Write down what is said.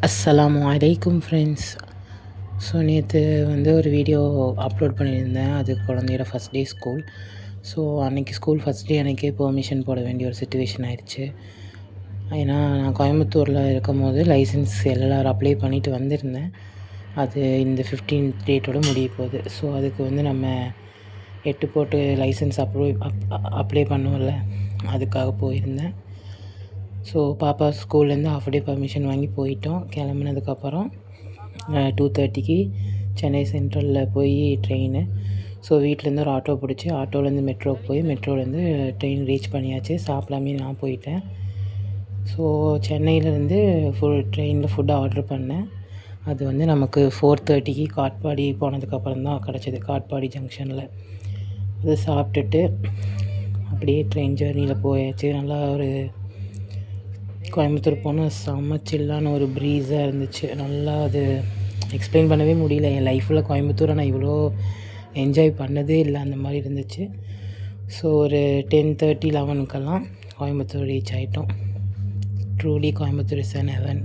அஸ்ஸலாமு அலைக்கும் friends. So நேற்று ஒரு வீடியோ அப்லோட் பண்ணியிருந்தேன். அது குழந்தையோட ஃபஸ்ட் டே ஸ்கூல். ஸோ அன்றைக்கி ஸ்கூல் ஃபஸ்ட் டே அன்றைக்கே பெர்மிஷன் போட வேண்டிய ஒரு சிச்சுவேஷன் ஆயிடுச்சு. ஏன்னா நான் கோயம்புத்தூரில் இருக்கும்போது லைசன்ஸ் எல்எல்ஆர் அப்ளை பண்ணிவிட்டு வந்திருந்தேன். அது இந்த 15th டேட்டோடு முடிய போகுது. ஸோ அதுக்கு நம்ம 8 போட்டு லைசன்ஸ் அப்ளை பண்ணுவோம்ல, அதுக்காக போயிருந்தேன். ஸோ பாப்பா ஸ்கூல்லேருந்து ஹாஃப் டே பர்மிஷன் வாங்கி போயிட்டோம். கிளம்புனதுக்கப்புறம் 2:30க்கு சென்னை சென்ட்ரலில் போய் ட்ரெயினு. ஸோ வீட்டிலேருந்து ஒரு ஆட்டோ பிடிச்சி ஆட்டோலேருந்து மெட்ரோவுக்கு போய் மெட்ரோலேருந்து ட்ரெயின் ரீச் பண்ணியாச்சு. சாப்பிடாமே நான் போயிட்டேன். ஸோ சென்னையிலேருந்து ட்ரெயினில் ஃபுட்டு ஆர்டர் பண்ணேன். அது நமக்கு 4:30க்கு காட்பாடி போனதுக்கப்புறம் தான் கிடச்சிது. காட்பாடி ஜங்ஷனில் அது சாப்பிட்டுட்டு அப்படியே ட்ரெயின் ஜேர்னியில் போயாச்சு. நல்லா ஒரு கோயம்புத்தூர் போனால் செம்ம சில்லான ஒரு ப்ரீஸாக இருந்துச்சு. நல்லா அது எக்ஸ்பிளைன் பண்ணவே முடியல. என் லைஃப்பில் கோயம்புத்தூரை நான் இவ்வளோ என்ஜாய் பண்ணதே இல்லை, அந்த மாதிரி இருந்துச்சு. ஸோ ஒரு 10:30, 11க்கெல்லாம் கோயம்புத்தூர் ரீச் ஆகிட்டோம். Truly Coimbatore is an heaven.